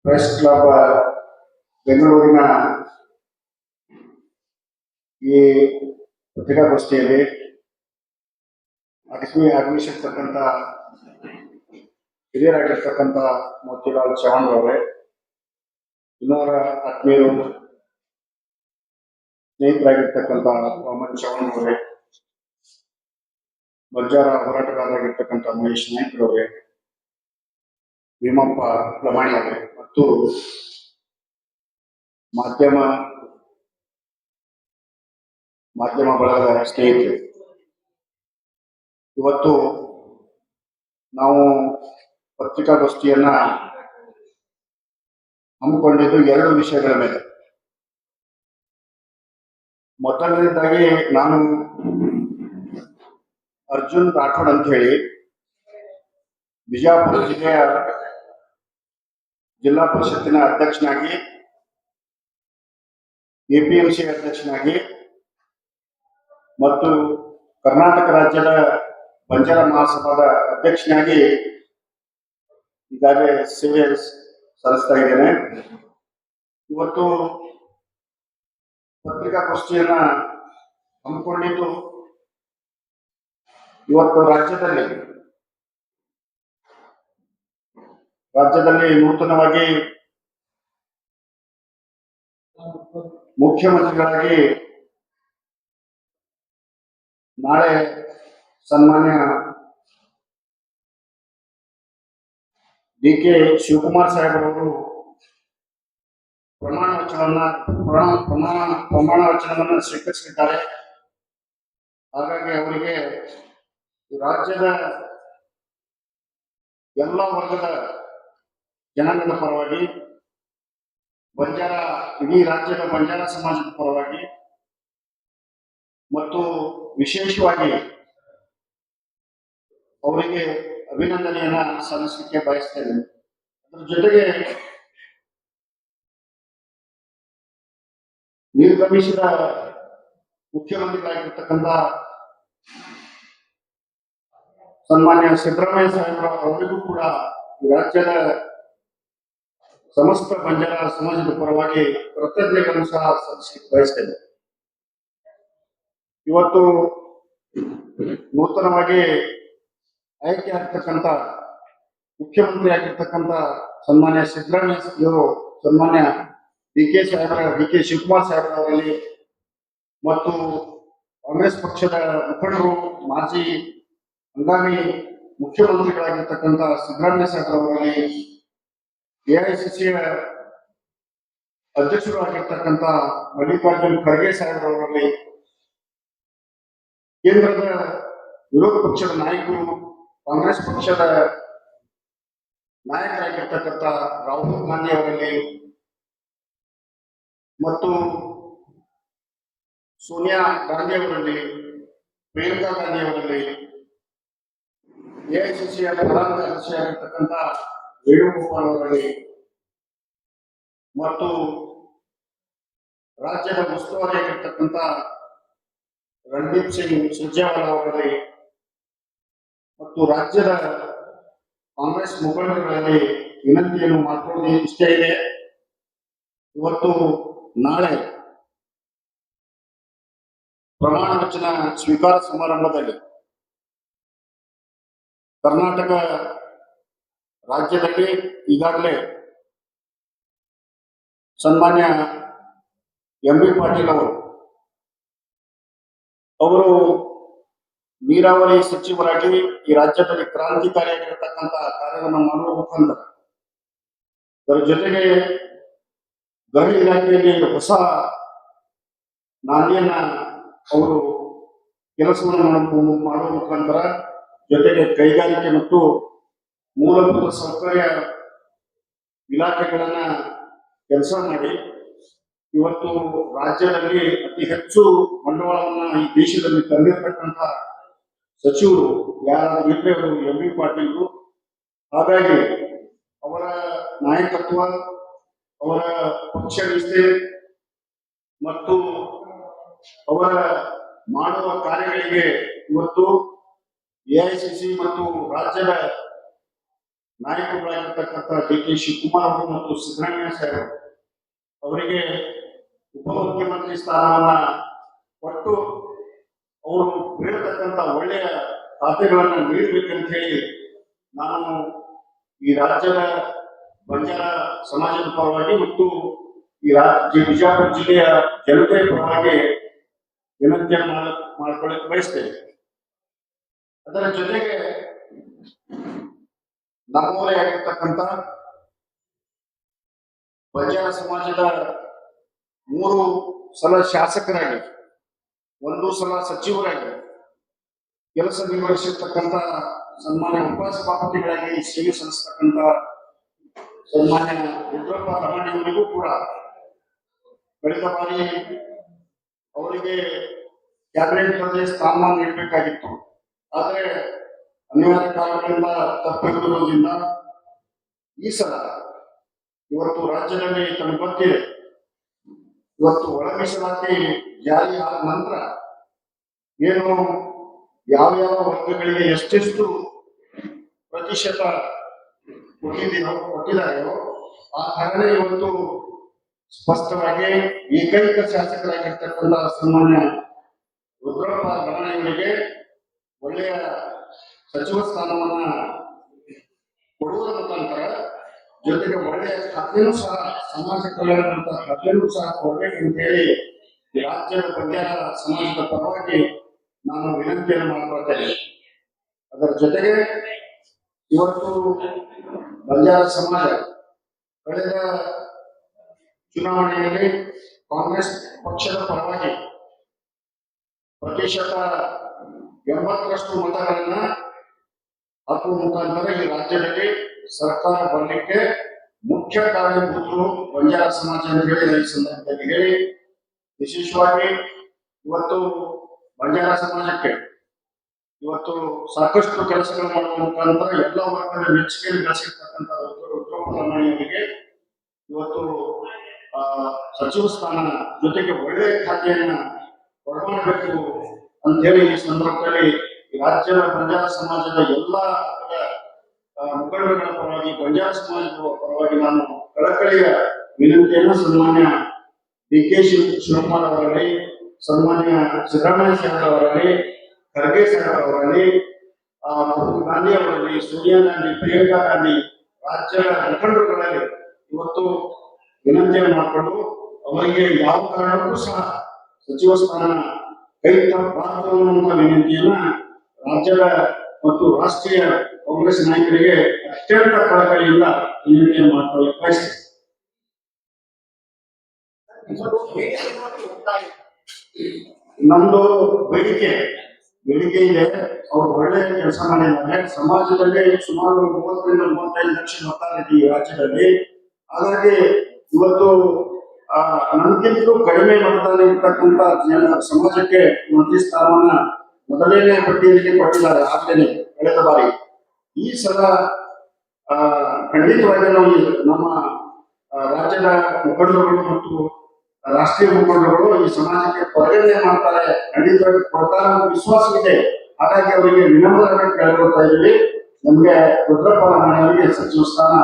Press club ಬೆಂಗಳೂರಿನ ಈ ಪತ್ರಿಕಾಗೋಷ್ಠಿಯಲ್ಲಿ ಆಗಮಿಸಿರ್ತಕ್ಕಂಥ ಹಿರಿಯರಾಗಿರ್ತಕ್ಕಂಥ ಮೋತಿಲಾಲ್ ಚವಾಣ್ ಅವರೇ, ಇನ್ನೋರ ಆತ್ಮೀಯರು ಸ್ನೇಹಿತರಾಗಿರ್ತಕ್ಕಂಥ ವಾಮನ್ ಚವಾಣ್ ಅವರೇ, ಬಂಜಾರ ಹೋರಾಟಗಾರರಾಗಿರ್ತಕ್ಕಂಥ ಮಹೇಶ್ ನಾಯ್ಕರವರೇ, ಭೀಮಪ್ಪ ಲಮಾಣಿ ಅವರೇ ಮತ್ತು ಮಾಧ್ಯಮ ಬಳಗದ ಸ್ನೇಹಿತರು, ಇವತ್ತು ನಾವು ಪತ್ರಿಕಾಗೋಷ್ಠಿಯನ್ನ ಹಮ್ಮಿಕೊಂಡಿದ್ದು ಎರಡು ವಿಷಯಗಳ ಮೇಲೆ. ಮೊದಲನೇದಾಗಿ ನಾನು ಅರ್ಜುನ್ ರಾಠೋಡ್ ಅಂತ ಹೇಳಿ ಬಿಜಾಪುರ ಜಿಲ್ಲೆಯ ಜಿಲ್ಲಾ ಪರಿಷತ್ತಿನ ಅಧ್ಯಕ್ಷನಾಗಿ, ಎಪಿಎಂಸಿ ಅಧ್ಯಕ್ಷನಾಗಿ ಮತ್ತು ಕರ್ನಾಟಕ ರಾಜ್ಯದ ಬಂಜಾರ ಮಹಾಸಭಾದ ಅಧ್ಯಕ್ಷನಾಗಿ ಈಗಾಗಲೇ ಸೇವೆ ಸಲ್ಲಿಸ್ತಾ ಇದ್ದೇನೆ. ಇವತ್ತು ಪತ್ರಿಕಾಗೋಷ್ಠಿಯನ್ನ ಹಮ್ಮಿಕೊಂಡಿದ್ದು ಇವತ್ತು ರಾಜ್ಯದಲ್ಲಿ ನೂತನವಾಗಿ ಮುಖ್ಯಮಂತ್ರಿಗಳಾಗಿ ನಾಳೆ ಸನ್ಮಾನ್ಯ ಡಿ.ಕೆ. ಶಿವಕುಮಾರ್ ಸಾಹೇಬರವರು ಪ್ರಮಾಣ ವಚನವನ್ನು ಸ್ವೀಕರಿಸಿದ್ದಾರೆ. ಹಾಗಾಗಿ ಅವರಿಗೆ ರಾಜ್ಯದ ಎಲ್ಲ ವರ್ಗದ ಜನಾಂಗದ ಪರವಾಗಿ, ಇಡೀ ರಾಜ್ಯದ ಬಂಜಾರ ಸಮಾಜದ ಪರವಾಗಿ ಮತ್ತು ವಿಶೇಷವಾಗಿ ಅವರಿಗೆ ಅಭಿನಂದನೆಯನ್ನ ಸಲ್ಲಿಸಲಿಕ್ಕೆ ಬಯಸ್ತೇನೆ. ಅದರ ಜೊತೆಗೆ ನಿರ್ಗಮಿಸಿದ ಮುಖ್ಯಮಂತ್ರಿಗಳಾಗಿರ್ತಕ್ಕಂಥ ಸನ್ಮಾನ್ಯ ಸಿದ್ದರಾಮಯ್ಯ ಸಾಹೇಬರ ಅವರಿಗೂ ಕೂಡ ರಾಜ್ಯದ ಸಮಸ್ತ ಬಂಜಾರ ಸಮಾಜದ ಪರವಾಗಿ ಕೃತಜ್ಞತೆಗಳನ್ನು ಸಹ ಸಲ್ಲಿಸಲಿಕ್ಕೆ ಬಯಸ್ತೇನೆ. ಇವತ್ತು ನೂತನವಾಗಿ ಆಯ್ಕೆ ಆಗ್ತಕ್ಕಂಥ ಮುಖ್ಯಮಂತ್ರಿ ಆಗಿರ್ತಕ್ಕಂಥ ಸನ್ಮಾನ್ಯ ಸಿದ್ದರಾಮಯ್ಯ ಸನ್ಮಾನ್ಯ ಡಿ.ಕೆ. ಶಿವಕುಮಾರ್ ಸಾಹೇಬರವರಲ್ಲಿ ಮತ್ತು ಕಾಂಗ್ರೆಸ್ ಪಕ್ಷದ ಮುಖಂಡರು, ಮಾಜಿ ಹಂಗಾಮಿ ಮುಖ್ಯಮಂತ್ರಿಗಳಾಗಿರ್ತಕ್ಕಂಥ ಸಿದ್ದರಾಮಯ್ಯ ಸಾಹೇಬರವರಲ್ಲಿ, ಎಐಸಿಸಿಯ ಅಧ್ಯಕ್ಷರು ಆಗಿರ್ತಕ್ಕಂಥ ಮಲ್ಲಿಕಾರ್ಜುನ್ ಖರ್ಗೆ ಸಾಹೇಬರವರಲ್ಲಿ, ಕೇಂದ್ರದ ವಿರೋಧ ಪಕ್ಷದ ನಾಯಕರು, ಕಾಂಗ್ರೆಸ್ ಪಕ್ಷದ ನಾಯಕರಾಗಿರ್ತಕ್ಕಂಥ ರಾಹುಲ್ ಗಾಂಧಿ ಅವರಲ್ಲಿ ಮತ್ತು ಸೋನಿಯಾ ಗಾಂಧಿ ಅವರಲ್ಲಿ, ಪ್ರಿಯಾಂಕಾ ಗಾಂಧಿ ಅವರಲ್ಲಿ, ಎಐಸಿಸಿಯ ಪ್ರಧಾನ ಕಾರ್ಯದರ್ಶಿಯಾಗಿರ್ತಕ್ಕಂಥ ವೇಣುಗೋಪಾಲ್ ಅವರಲ್ಲಿ ಮತ್ತು ರಾಜ್ಯದ ಉಸ್ತುವಾರಿಯಾಗಿರ್ತಕ್ಕಂಥ ರಣದೀಪ್ ಸಿಂಗ್ ಸುರ್ಜೇವಾಲಾ ಅವರಲ್ಲಿ ಮತ್ತು ರಾಜ್ಯದ ಕಾಂಗ್ರೆಸ್ ಮುಖಂಡರುಗಳಲ್ಲಿ ವಿನಂತಿಯನ್ನು ಮಾಡಿಕೊಳ್ಳುವುದು ಇಷ್ಟೇ ಇದೆ. ಇವತ್ತು ನಾಳೆ ಪ್ರಮಾಣ ವಚನ ಸ್ವೀಕಾರ ಸಮಾರಂಭದಲ್ಲಿ ಕರ್ನಾಟಕ ರಾಜ್ಯದಲ್ಲಿ ಈಗಾಗಲೇ ಸನ್ಮಾನ್ಯ ಎಂ.ಬಿ. ಪಾಟೀಲ್ ಅವರು ನೀರಾವರಿ ಸಚಿವರಾಗಿ ಈ ರಾಜ್ಯದಲ್ಲಿ ಕ್ರಾಂತಿಕಾರಿಯಾಗಿರ್ತಕ್ಕಂಥ ಕಾರ್ಯವನ್ನು ಮಾಡುವ ಮುಖಾಂತರ, ಅದರ ಜೊತೆಗೆ ಗೃಹ ಇಲಾಖೆಯಲ್ಲಿ ಹೊಸ ನಾಂದಿಯನ್ನ ಅವರು ಕೆಲಸವನ್ನು ಮಾಡುವ ಮುಖಾಂತರ, ಜೊತೆಗೆ ಕೈಗಾರಿಕೆ ಮತ್ತು ಮೂಲಭೂತ ಸೌಕರ್ಯ ಇಲಾಖೆಗಳನ್ನ ಕೆಲಸ ಮಾಡಿ ಇವತ್ತು ರಾಜ್ಯದಲ್ಲಿ ಅತಿ ಹೆಚ್ಚು ಬಂಡವಾಳವನ್ನ ಈ ದೇಶದಲ್ಲಿ ತಂದಿರತಕ್ಕಂಥ ಸಚಿವರು ಯಾರಾದ್ರೂ ಇದ್ರೆ ಅವರು ಎಂ.ಬಿ. ಪಾಟೀಲ್. ಹಾಗಾಗಿ ಅವರ ನಾಯಕತ್ವ, ಅವರ ಪಕ್ಷ ನಿಷ್ಠೆ ಮತ್ತು ಅವರ ಮಾಡುವ ಕಾರ್ಯಗಳಿಗೆ ಇವತ್ತು ಎಐಸಿಸಿ ಮತ್ತು ರಾಜ್ಯದ ನಾಯಕರಾಗಿರ್ತಕ್ಕಂಥ ಡಿ.ಕೆ ಶಿವಕುಮಾರ್ ಅವರು ಮತ್ತು ಸಿದ್ದರಾಮಯ್ಯ ಸಾಹೇಬರು ಅವರಿಗೆ ಉಪಮುಖ್ಯಮಂತ್ರಿ ಸ್ಥಾನವನ್ನ ಕೊಟ್ಟು ಅವರು ಬೀಳತಕ್ಕಂಥ ಒಳ್ಳೆಯ ಖಾತೆಗಳನ್ನ ನೀಡಬೇಕಂತ ಹೇಳಿ ನಾನು ಈ ರಾಜ್ಯದ ಬಂಜಾರ ಸಮಾಜದ ಪರವಾಗಿ ಮತ್ತು ಈ ಬಿಜಾಪುರ ಜಿಲ್ಲೆಯ ಜನತೆಯ ಪರವಾಗಿ ವಿನಂತಿಯನ್ನು ಮಾಡ್ಕೊಳ್ಳಕ್ಕೆ ಬಯಸ್ತೇನೆ. ಅದರ ಜೊತೆಗೆ ನಮ್ಮವರೇ ಆಗಿರ್ತಕ್ಕಂಥ ಬಂಜಾರ ಸಮಾಜದ 3 ಸಲ ಶಾಸಕರಾಗಿ 1 ಸಲ ಸಚಿವರಾಗಿ ಕೆಲಸ ನಿರ್ವಹಿಸಿರ್ತಕ್ಕಂಥ ಸನ್ಮಾನ್ಯ ಉಪಸಭಾಪತಿಗಳಾಗಿ ಸೇವೆ ಸಲ್ಲಿಸತಕ್ಕಂಥ ಸನ್ಮಾನ್ಯ ರುದ್ರಪ್ಪ ರಮಣಿಯವರಿಗೂ ಕೂಡ ಕಳೆದ ಬಾರಿ ಅವರಿಗೆ ಕ್ಯಾಬಿನೆಟ್ ಸ್ಥಾನಮಾನ ನೀಡಬೇಕಾಗಿತ್ತು. ಆದರೆ ಅನಿವಾರ್ಯ ಕಾರಣಗಳಿಂದ ತಪ್ಪಿರುವುದರಿಂದ ಈ ಸಲ ಇವತ್ತು ರಾಜ್ಯದಲ್ಲಿ ತಮಗೆ ಗೊತ್ತಿದೆ, ಇವತ್ತು ಒಳ ಮೀಸಲಾತಿ ಜಾರಿ ಆದ ನಂತರ ಏನು ಯಾವ ವರ್ಗಗಳಿಗೆ ಎಷ್ಟೆಷ್ಟು ಪ್ರತಿಶತ ಕೊಟ್ಟಿದ್ದಾರೆಯೋ ಆ ಕಾರಣ ಇವತ್ತು ಸ್ಪಷ್ಟವಾಗಿ ಏಕೈಕ ಶಾಸಕರಾಗಿರ್ತಕ್ಕಂಥ ಸನ್ಮಾನ್ಯ ರುದ್ರಪ್ಪ ರಮಣಯ್ಯನಿಗೆ ಒಳ್ಳೆಯ ಸಚಿವ ಸ್ಥಾನವನ್ನ ಕೊಡುವುದರ ಮುಖಾಂತರ ಜೊತೆಗೆ ಒಳ್ಳೆಯ ಖಾತೆಯೂ ಸಹ ಸಮಾಜ ಕಲ್ಯಾಣದಂತ ಖಾತೆಯೂ ಸಹ ಕೊಡಬೇಕಂತ ಹೇಳಿ ರಾಜ್ಯದ ಬಂಜಾರ ಸಮಾಜದ ಪರವಾಗಿ ನಾನು ವಿನಂತಿಯನ್ನು ಮಾಡಿಕೊಳ್ತೇನೆ. ಅದರ ಜೊತೆಗೆ ಇವತ್ತು ಬಂಜಾರ ಸಮಾಜ ಕಳೆದ ಚುನಾವಣೆಯಲ್ಲಿ ಕಾಂಗ್ರೆಸ್ ಪಕ್ಷದ ಪರವಾಗಿ ಪ್ರತಿಶತ 80ರಷ್ಟು ಮತಗಳನ್ನ ಹಾಕುವ ಮುಖಾಂತರ ಈ ರಾಜ್ಯದಲ್ಲಿ ಸರ್ಕಾರ ಬರಲಿಕ್ಕೆ ಮುಖ್ಯ ಕಾರಣಭೂತರು ಬಂಜಾರ ಸಮಾಜ ಅಂತ ಹೇಳಿ ಈ ಸಂದರ್ಭದಲ್ಲಿ ಹೇಳಿ, ವಿಶೇಷವಾಗಿ ಇವತ್ತು ಬಂಜಾರ ಸಮಾಜಕ್ಕೆ ಇವತ್ತು ಸಾಕಷ್ಟು ಕೆಲಸಗಳು ಮಾಡುವ ಮುಖಾಂತರ ಎಲ್ಲ ವರ್ಗದ ಮೆಚ್ಚುಗೆಯನ್ನು ಗಳಿಸಿರ್ತಕ್ಕಂಥ ರುದ್ರಪ್ಪ ರಮಣಿಯವರಿಗೆ ಇವತ್ತು ಸಚಿವ ಸ್ಥಾನ ಜೊತೆಗೆ ಒಳ್ಳೆಯ ಖಾತೆಯನ್ನ ಕೊಡಬೇಕು ಅಂತ ಹೇಳಿ ಈ ಸಂದರ್ಭದಲ್ಲಿ ರಾಜ್ಯದ ಬಂಜಾರ ಸಮಾಜದ ಎಲ್ಲ ಮುಖಂಡರುಗಳ ಪರವಾಗಿ ಬಂಜಾರ ಸಮಾಜದ ಪರವಾಗಿ ನಾನು ಕಳಕಳಿಯ ವಿನಂತಿಯನ್ನು ಸನ್ಮಾನ್ಯ ಡಿ.ಕೆ ಶಿವಕುಮಾರ್ ಅವರಲ್ಲಿ, ಸನ್ಮಾನ್ಯ ಸಿದ್ದರಾಮಯ್ಯ ಸಾಹೇಬ್ ಅವರಲ್ಲಿ, ಖರ್ಗೆ ಸಾಹೇಬ್ ಅವರಲ್ಲಿ, ರಾಹುಲ್ ಗಾಂಧಿ ಅವರಲ್ಲಿ, ಸೋನಿಯಾ ಗಾಂಧಿ, ಪ್ರಿಯಾಂಕಾ ಗಾಂಧಿ, ರಾಜ್ಯದ ಮುಖಂಡರುಗಳಲ್ಲಿ ಇವತ್ತು ವಿನಂತಿಯನ್ನು ಮಾಡಿಕೊಂಡು ಅವರಿಗೆ ಯಾವ ಕಾರಣಕ್ಕೂ ಸಹ ಸಚಿವ ಸ್ಥಾನ ಕೈ ತಪ್ಪಬಾರದು ಅನ್ನುವಂತಹ ವಿನಂತಿಯನ್ನ ರಾಜ್ಯದ ಮತ್ತು ರಾಷ್ಟ್ರೀಯ ಕಾಂಗ್ರೆಸ್ ನಾಯಕರಿಗೆ ಅತ್ಯಂತ ಕಳಕಳಿಯಿಂದ ವಿನಂತಿಯನ್ನು ಮಾಡಿಕೊಳ್ಳಕ್ಕೆ ಬಯಸ್ತೇನೆ. ನಮ್ದು ಬೇಡಿಕೆ ಇದೆ. ಅವರು ಒಳ್ಳೆಯ ಕೆಲಸ ಮಾಡಿದ್ದಾರೆ. ಸಮಾಜದಲ್ಲಿ ಸುಮಾರು 30 ರಿಂದ 35 ಲಕ್ಷ ಮತದಾರರು ಈ ರಾಜ್ಯದಲ್ಲಿ. ಹಾಗಾಗಿ ಇವತ್ತು ನಮ್ಗಿಂತಲೂ ಕಡಿಮೆ ಮತದಾನ ಇರ್ತಕ್ಕಂಥ ಸಮಾಜಕ್ಕೆ ಮಂತ್ರಿ ಸ್ಥಾನವನ್ನ ಮೊದಲನೇ ಪಟ್ಟಿಯಲ್ಲಿ ಕೊಟ್ಟಿದ್ದಾರೆ ಆಗ್ಲೇನೆ ಕಳೆದ ಬಾರಿ. ಈ ಸಲ ಖಂಡಿತವಾಗಿ ನಾವು ನಮ್ಮ ರಾಜ್ಯದ ಮುಖಂಡರುಗಳು ಮತ್ತು ರಾಷ್ಟ್ರೀಯ ಮುಖಂಡರುಗಳು ಈ ಸಮಾಜಕ್ಕೆ ಪರಿಗಣನೆ ಮಾಡ್ತಾರೆ, ಖಂಡಿತವಾಗಿ ಕೊಡ್ತಾರೆ ಅನ್ನೋ ವಿಶ್ವಾಸವಿದೆ. ಹಾಗಾಗಿ ಅವರಿಗೆ ವಿನಮ್ರವಾಗಿ ಕೇಳ್ಕೊಳ್ತಾ ಇದ್ದೀವಿ, ನಮ್ಗೆ ರುದ್ರಪ್ಪ ರಮಣಿಯವರಿಗೆ ಸಚಿವ ಸ್ಥಾನ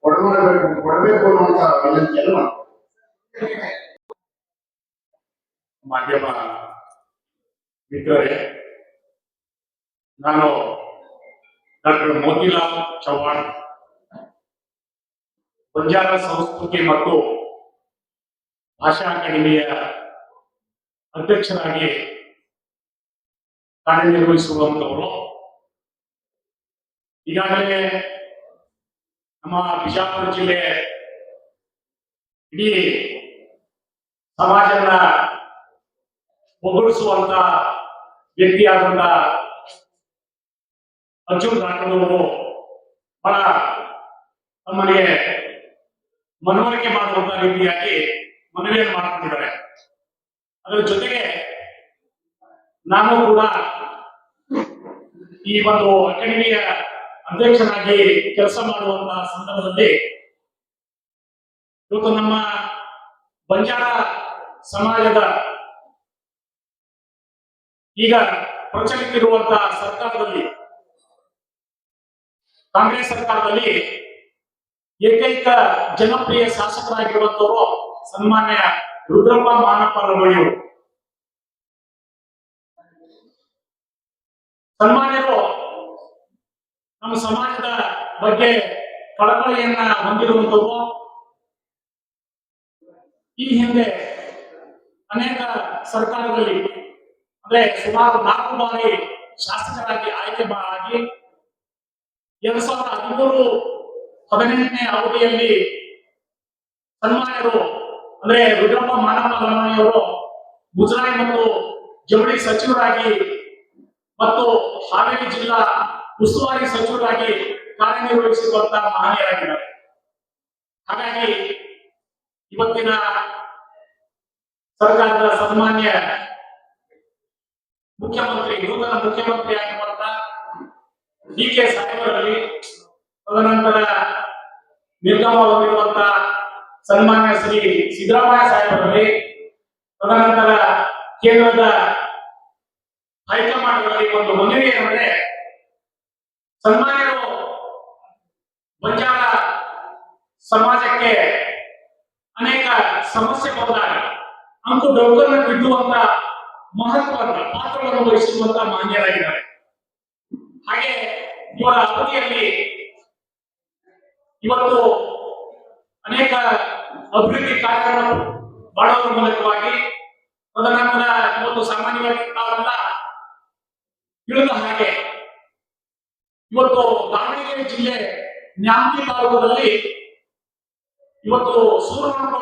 ಕೊಡಬೇಕು ಅನ್ನುವಂತ ವಿನಂತಿಯನ್ನು ಮಾಡ್ತಾರೆ. ಮಾಧ್ಯಮ ಮಿತ್ರರೇ, ನಾನು ಡಾಕ್ಟರ್ ಮೋತಿಲಾಲ್ ಚೌಹಾಣ್, ಬಂಜಾರ ಸಂಸ್ಕೃತಿ ಮತ್ತು ಭಾಷಾ ಅಕಾಡೆಮಿಯ ಅಧ್ಯಕ್ಷರಾಗಿ ಕಾರ್ಯನಿರ್ವಹಿಸುವಂತವರು. ಈಗಾಗಲೇ ನಮ್ಮ ಬಿಜಾಪುರ ಜಿಲ್ಲೆ ಇಡೀ ಸಮಾಜವನ್ನ ಒಗ್ಗೂಡಿಸುವಂತ ವ್ಯಕ್ತಿಯಾದಂತ ಅರ್ಜುನ್ ರಾಠೋಡವರು ಬಹಳ ತಮ್ಮನೆ ಮನವರಿಕೆ ಮಾಡುವಂತ ರೀತಿಯಾಗಿ ಮನವಿಯನ್ನು ಮಾಡಿಕೊಂಡಿದ್ದಾರೆ. ಅದರ ಜೊತೆಗೆ ನಾನು ಕೂಡ ಈ ಒಂದು ಅಕಾಡೆಮಿಯ ಅಧ್ಯಕ್ಷನಾಗಿ ಕೆಲಸ ಮಾಡುವಂತಹ ಸಂದರ್ಭದಲ್ಲಿ ಇವತ್ತು ನಮ್ಮ ಬಂಜಾರ ಸಮಾಜದ ಈಗ ಪ್ರಚಲಿತಿರುವಂತಹ ಸರ್ಕಾರದಲ್ಲಿ ಕಾಂಗ್ರೆಸ್ ಸರ್ಕಾರದಲ್ಲಿ ಏಕೈಕ ಜನಪ್ರಿಯ ಶಾಸಕರಾಗಿರುವಂತವರು ಸನ್ಮಾನ್ಯ ರುದ್ರಪ್ಪ ಮಾನಪ್ಪ ಲಮಾಣಿಯವರು. ಸನ್ಮಾನ್ಯರು ನಮ್ಮ ಸಮಾಜದ ಬಗ್ಗೆ ಕಳಕಳಿಯನ್ನ ಹೊಂದಿರುವಂತವರು. ಈ ಹಿಂದೆ ಅನೇಕ ಸರ್ಕಾರದಲ್ಲಿ ಅಂದ್ರೆ ಸುಮಾರು 4 ಬಾರಿ ಶಾಸಕರಾಗಿ ಆಯ್ಕೆ ಆಗಿ 2013-18ನೇ ಅವಧಿಯಲ್ಲಿ ಸನ್ಮಾನ್ಯರು ಅಂದ್ರೆ ರುದ್ರಪ್ಪ ಮಾನಪ್ಪ ಲಮಾಣಿಯವರು ಮುಜರಾಯಿ ಮತ್ತು ಜವಳಿ ಸಚಿವರಾಗಿ ಮತ್ತು ಹಾವೇರಿ ಜಿಲ್ಲಾ ಉಸ್ತುವಾರಿ ಸಚಿವರಾಗಿ ಕಾರ್ಯನಿರ್ವಹಿಸಿರುವಂತಹ ಮಹನೀಯರಾಗಿದ್ದಾರೆ. ಹಾಗಾಗಿ ಇವತ್ತಿನ ಸರ್ಕಾರದ ಸನ್ಮಾನ್ಯ ಮುಖ್ಯಮಂತ್ರಿ ನೂತನ ಮುಖ್ಯಮಂತ್ರಿ ಆಗಿರುವಂತ ಡಿ.ಕೆ. ಸಾಹೇಬರಲ್ಲಿ, ತದನಂತರ ನಿರ್ಗಮ ಹೊಂದಿರುವಂತ ಸನ್ಮಾನ್ಯ ಶ್ರೀ ಸಿದ್ದರಾಮಯ್ಯ ಸಾಹೇಬರಲ್ಲಿ, ತದನಂತರ ಕೇಂದ್ರದ ಹೈಕಮಾಂಡ್ಗಳಲ್ಲಿ ಒಂದು ಮನವಿ ಏನಂದ್ರೆ ಸನ್ಮಾನ್ಯರು ಬಂಜಾರ ಸಮಾಜಕ್ಕೆ ಅನೇಕ ಸಮಸ್ಯೆ ಬಂದಾಗ ಅಂಕು ಡೊಂಕನ್ನು ಬಿಡುವಂತ ಮಹತ್ವದ ಪಾತ್ರವನ್ನು ವಹಿಸಿರುವಂತ ಮಾನ್ಯರಾಗಿದ್ದಾರೆ. ಹಾಗೆ ಇವರ ಅವಧಿಯಲ್ಲಿ ಇವತ್ತು ಅನೇಕ ಅಭಿವೃದ್ಧಿ ಕಾರ್ಯಗಳನ್ನು ಮಾಡುವುದರ ಮೂಲಕವಾಗಿ, ತದನಂತರ ಇವತ್ತು ಸಾಮಾನ್ಯವಾಗಿ ನಾವೆಲ್ಲ ತಿಳಿದ ಹಾಗೆ ಇವತ್ತು ದಾವಣಗೆರೆ ಜಿಲ್ಲೆ ನ್ಯಾಮತಿ ತಾಲೂಕದಲ್ಲಿ ಇವತ್ತು ಸೂರಮಠ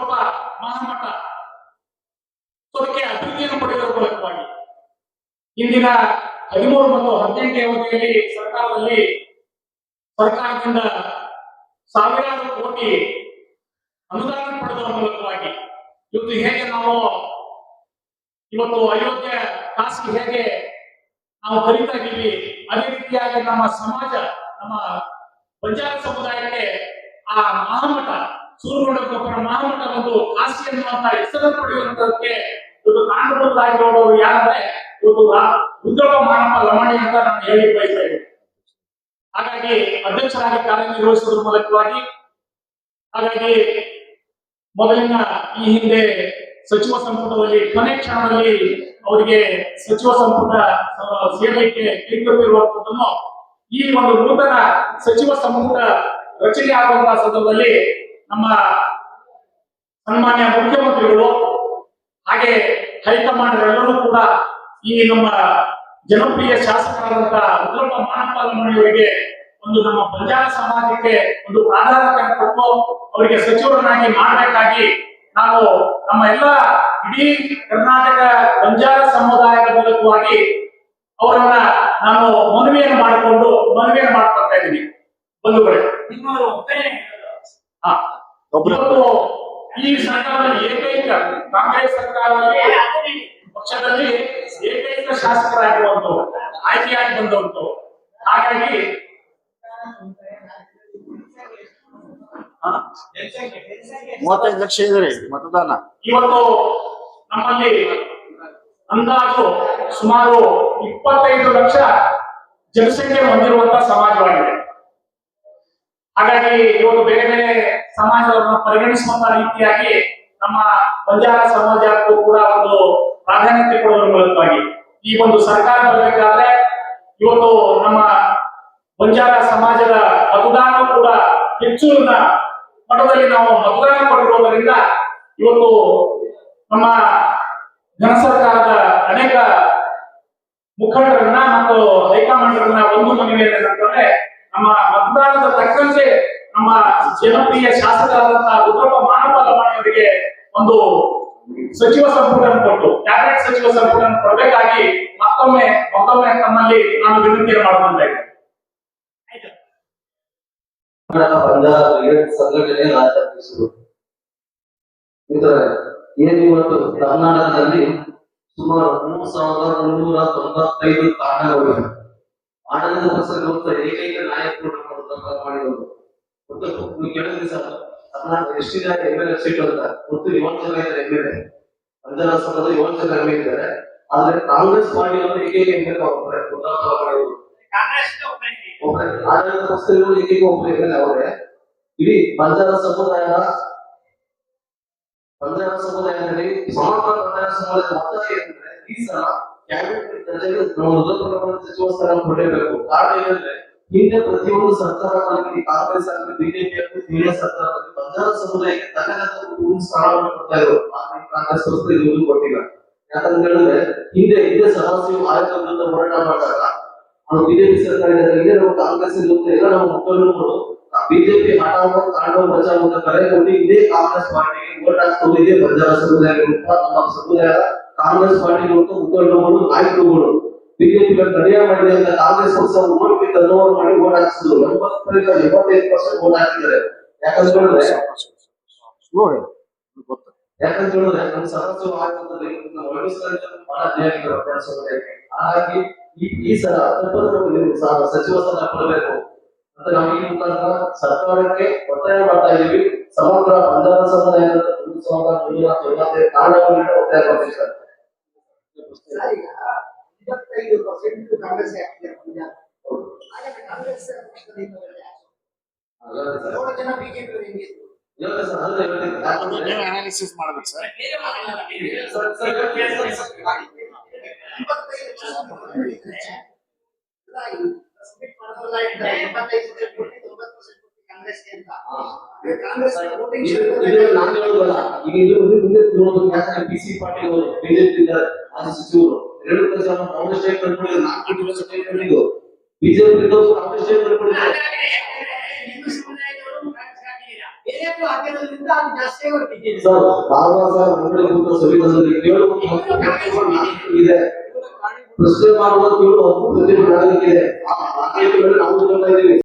ಮಹಾಮಠ ಅಭಿವೃದ್ಧಿಯನ್ನು ಪಡೆಯುವುದರ ಮೂಲಕವಾಗಿ ಇಂದಿನ 13 ಮತ್ತು 18ನೇ ಅವಧಿಯಲ್ಲಿ ಸರ್ಕಾರದಿಂದ ಸಾವಿರಾರು ಕೋಟಿ ಅನುದಾನ ಪಡೆಯುವುದರ ಮೂಲಕವಾಗಿ ಇವತ್ತು ಹೇಗೆ ನಾವು ಇವತ್ತು ಅಯೋಧ್ಯೆ ಕಾಶಿ ಹೇಗೆ ನಾವು ಕರೀತಾ ಇದ್ದೀವಿ, ಅದೇ ರೀತಿಯಾಗಿ ನಮ್ಮ ಸಮಾಜ, ನಮ್ಮ ಬಂಜಾರ ಸಮುದಾಯಕ್ಕೆ ಆ ಮಹಾಮಠ ಸೂರಮಠ ಮಹಾಮಠ ಒಂದು ಕಾಶಿ ಎನ್ನುವಂತ ಹೆಸರನ್ನು ಪಡೆಯುವಂತದಕ್ಕೆ ಇವತ್ತು ಕಾರಣಭೂತರಾಗಿರೋರು ಯಾರಂದ್ರೆ ಇವತ್ತು ರುದ್ರಪ್ಪ ಮಾನಪ್ಪ ಲಮಾಣಿ ಅಂತ ನಾನು ಹೇಳಿ ಬಯಸ್ತಾ ಇದ್ದೀನಿ. ಹಾಗಾಗಿ ಅಧ್ಯಕ್ಷರಾಗಿ ಕಾರ್ಯನಿರ್ವಹಿಸುವುದರ ಮೂಲಕವಾಗಿ ಹಾಗಾಗಿ ಮೊದಲಿನ ಈ ಹಿಂದೆ ಸಚಿವ ಸಂಪುಟದಲ್ಲಿ ಕೊನೆ ಕ್ಷಣದಲ್ಲಿ ಅವರಿಗೆ ಸಚಿವ ಸಂಪುಟ ಸೇರಲಿಕ್ಕೆ ಕೈಗೊಳ್ಳಿರುವಂತದ್ದನ್ನು ಈ ಒಂದು ನೂತನ ಸಚಿವ ಸಂಪುಟ ರಚನೆ ಆಗುವಂತಹ ಸಂದರ್ಭದಲ್ಲಿ ನಮ್ಮ ಸನ್ಮಾನ್ಯ ಮುಖ್ಯಮಂತ್ರಿಗಳು ಹಾಗೆ ಹೈಕಮಾಂಡ್ ಎಲ್ಲರೂ ಕೂಡ ಈ ನಮ್ಮ ಜನಪ್ರಿಯ ಶಾಸಕರಾದಂತಹ ರುದ್ರಪ್ಪ ಮಾನಪ್ಪ ಲಮಾಣಿಯವರಿಗೆ ಒಂದು ನಮ್ಮ ಬಂಜಾರ ಸಮಾಜಕ್ಕೆ ಒಂದು ಪ್ರಾಧಾನ್ಯತೆಯನ್ನು ಕೊಟ್ಟು ಅವರಿಗೆ ಸಚಿವರನ್ನಾಗಿ ಮಾಡಬೇಕಾಗಿ ನಾವು ನಮ್ಮ ಎಲ್ಲ ಇಡೀ ಕರ್ನಾಟಕ ಬಂಜಾರ ಸಮುದಾಯದ ಮೂಲಕವಾಗಿ ಅವರನ್ನ ನಾನು ಮನವಿಯನ್ನು ಮಾಡ್ಕೊಳ್ತಾ ಇದ್ದೀನಿ. ಬಂಧುಗಳೇ, ಇವತ್ತು ಈ ಸರ್ಕಾರದಲ್ಲಿ ಏಕೈಕ ಕಾಂಗ್ರೆಸ್ ಸರ್ಕಾರದಲ್ಲಿ ಪಕ್ಷದಲ್ಲಿ ಏಕೈಕ ಶಾಸಕರಾಗಿರುವಂತವ್ರು, ಆಯ್ಕೆಯಾಗಿ ಬಂದವಂತವ್ರು. ಹಾಗಾಗಿ 35 ಲಕ್ಷ ಇದ್ದಾರೆ ಮತದಾನ. ಇವತ್ತು ನಮ್ಮಲ್ಲಿ ಅಂದಾಜು ಸುಮಾರು 25 ಲಕ್ಷ ಜನಸಂಖ್ಯೆ ಹೊಂದಿರುವಂತಹ ಸಮಾಜವಾಗಿದೆ. ಹಾಗಾಗಿ ಇವತ್ತು ಬೇರೆ ಬೇರೆ ಸಮಾಜವನ್ನು ಪರಿಗಣಿಸುವಂತ ರೀತಿಯಾಗಿ ನಮ್ಮ ಬಂಜಾರ ಸಮಾಜಕ್ಕೂ ಕೂಡ ಒಂದು ಪ್ರಾಧಾನ್ಯತೆ ಕೊಡುವುದರ ಮೂಲಕವಾಗಿ ಈ ಒಂದು ಸರ್ಕಾರ ಬರಬೇಕಾದ್ರೆ ಇವತ್ತು ನಮ್ಮ ಬಂಜಾರ ಸಮಾಜದ ಮತದಾನ ಕೂಡ ಹೆಚ್ಚಿನ ಮಟ್ಟದಲ್ಲಿ ನಾವು ಮತದಾನ ಕೊಟ್ಟಿರುವುದರಿಂದ ಇವತ್ತು ನಮ್ಮ ಜನ ಸರ್ಕಾರದ ಅನೇಕ ಮುಖಂಡರನ್ನ ಮತ್ತು ಹೈಕಮಾಂಡ್ರನ್ನ ಒಂದು ಮನವಿ ಏನಂತಂದ್ರೆ ನಮ್ಮ ಮತದಾನದ ತಕ್ಕಂತೆ ನಮ್ಮ ಜನಪ್ರಿಯ ಶಾಸಕರಾದಂತಹ ರುದ್ರಪ್ಪ ಮಾನಪ್ಪ ಲಮಾಣಿಯವರಿಗೆ ಒಂದು ಸಚಿವ ಸಂಪುಟ ಕೊಟ್ಟು ಕ್ಯಾಬಿನೆಟ್ ಸಚಿವ ಸಂಪುಟ ಕೊಡಬೇಕಾಗಿ ಮತ್ತೊಮ್ಮೆ ತಮ್ಮಲ್ಲಿ ನಾನು ವಿನಂತಿಯನ್ನು ಮಾಡಿಕೊಂಡೆ. ಸಂಘಟನೆ ರಾಜ್ಯಾಧ್ಯಕ್ಷರು ಏನು ಇವತ್ತು ಕರ್ನಾಟಕದಲ್ಲಿ ಸುಮಾರು 3,395 ತಾಂಡಗಳಿವೆ. ಆಡಳಿತ ಪಕ್ಷದ ಏಕೈಕ ನಾಯಕರು ಮಾಡಿದವರು ಕೆಲವು ದಿವಸ ಕರ್ನಾಟಕ ಎಷ್ಟಿದೆ MLA ಸೀಟ್ ಅಂತ ಒಟ್ಟು 7 ಜನ ಇದ್ದಾರೆ MLA. ಬಂಜಾರ ಸಮಾಜದ 7 ಜನ MLA ಇದ್ದಾರೆ. ಆದ್ರೆ ಕಾಂಗ್ರೆಸ್ ಪಾರ್ಟಿಯವರು ಏಕೈಕ MLA ಒಬ್ಬರೇ ಒಬ್ಬರೇ ಆಡಳಿತ ಪಕ್ಷದಲ್ಲೂ ಈಗೀಗ ಒಬ್ಬರು ಇರಲ್ಲ ಅವರೇ. ಇಡೀ ಬಂಜಾರ ಸಮುದಾಯದಲ್ಲಿ ಸಮಗ್ರ ಬಂಜಾರ ಸಮುದಾಯದ ಮತ ಏನಂದ್ರೆ ಈ ಸಲ ಕ್ಯಾಬಿನೆಟ್ ದರ್ಜೆಗೆ ನಾವು ದೊಡ್ಡ ಪ್ರಮಾಣದ ಸಚಿವ ಸ್ಥಾನ ಕೊಡಲೇಬೇಕು. ಕಾರಣ ಏನಂದ್ರೆ ಹಿಂದೆ ಪ್ರತಿಯೊಂದು ಸರ್ಕಾರಗಳಲ್ಲಿ ಕಾಂಗ್ರೆಸ್ ಆಗಲಿ ಬಿಜೆಪಿ ಆಗಲಿ ಹಿರಿಯ ಸರ್ಕಾರದಲ್ಲಿ ಬಂಜಾರ ಸಮುದಾಯಕ್ಕೆ ತನ್ನದೇ ಒಂದು ಸ್ಥಾನವನ್ನು ಕೊಡ್ತಾ ಇದ್ರು. ಆದ್ರೆ ಕಾಂಗ್ರೆಸ್ ಸಂಸ್ಥೆ ಇದು ಕೊಟ್ಟಿಲ್ಲ. ಯಾಕಂತ ಹೇಳಿದ್ರೆ ಹಿಂದೆ ಸದಾಶಿವ ಆಯೋಗ ವಿರುದ್ಧ ಹೋರಾಟ ಮಾಡಿದಾಗ ನಾವು ಬಿಜೆಪಿ ಸರ್ಕಾರ ಇದ್ದಾಗ ನಾವು ಕಾಂಗ್ರೆಸ್ ಜೊತೆ ಎಲ್ಲ ನಮ್ಮ ಮುಖಂಡರು ಬಿಜೆಪಿ ಹಠಾವೋ ಕಾಂಡೋ ಬಚಾವೋ ಅಂತ ಕರೆ ಕೊಟ್ಟು ಇದೇ ಕಾಂಗ್ರೆಸ್ ಪಾರ್ಟಿಗೆ ವೋಟ್ ಹಾಕ್ತೋದು ಇದೇ ಬಂಜಾರ ಸಮುದಾಯ ನಮ್ಮ ಸಮುದಾಯ ಕಾಂಗ್ರೆಸ್ ಪಾರ್ಟಿ ಮತ್ತು ಮುಖಂಡರುಗಳು ನಾಯಕರುಗಳು ಬಿಜೆಪಿ ಕಡಿಯ ಮಾಡಿದೆ ಅಂತ ಕಾಂಗ್ರೆಸ್ ಪಕ್ಷ ವೋಟ್ ಟರ್ನ್ಓವರ್ ಮಾಡಿ ವೋಟ್ ಹಾಕಿಸಿದ್ರು. 75% ವೋಟ್ ಹಾಕಿದ್ದಾರೆ. ಯಾಕಂತ ಹೇಳಿದ್ರೆ ನಮ್ಮ ಸದಸ್ಯರು ಆಯೋಗದಲ್ಲಿ ಬಹಳ ಜಯ ಹಾಗಾಗಿ ಈ ಸಲ ಸಚಿವ ಸ್ಥಾನ ಕೊಡಬೇಕು ಅಂತ ನಾವು ಈ ಮುಖಾಂತರ ಸರ್ಕಾರಕ್ಕೆ ಒತ್ತಾಯ ಮಾಡ್ತಾ ಇದ್ದೀವಿ. ಸಮಗ್ರ ಬಂಜಾರ ಸಮುದಾಯದ 1995 ಕಾರಣಗಳನ್ನು ಒತ್ತಾಯ ಮಾಡ್ತೀವಿ ಸರ್. 25% ಕಾಂಗ್ರೆಸ್ ಕಾಂಗ್ರೆಸ್ ಜನ ಬಿಜೆಪಿ ಅನಾಲಿಸಿಸ್ ಮಾಡ್ಬೇಕು ಸರ್. ನಾನು ಹೇಳುದಲ್ಲ, ಈಗ ಇದು ಮುಂದೆ ನೋಡೋದು ಯಾಕಂದ್ರೆ ಬಿಸಿ ಪಾಟೀಲ್ ಅವರು ಬಿಜೆಪಿ ಮಾಜಿ ಸಚಿವರು 2 ಜನ ಕಾಂಗ್ರೆಸ್ ಸ್ಟೇಟ್ ಕಳ್ಕೊಂಡಿದ್ರು. 4 ವರ್ಷ ಸ್ಟೇಟ್ ಕಳ್ಕೊಂಡಿದ್ದು ಬಿಜೆಪಿ ಕಾಂಗ್ರೆಸ್ ಸ್ಟೇಟ್ ಕಳ್ಕೊಂಡಿದ್ರು. ಸರ್ ಬಾಬಾ ಸಾಹೇಬ್ ಅಂಬೇಡ್ಕರ್ ಸಂವಿಧಾನದಲ್ಲಿ 7 ಇದೆ. ಪ್ರಶ್ನೆ ಮಾಡುವ 7 ಹಕ್ಕು ಪ್ರತಿಯೊಬ್ಬ ನಾಗರಿಕ ಇದೆ. ಆ ಹಕ್ಕು ನಾವು ತಗೊಳ್ತಾ ಇದ್ದೀವಿ.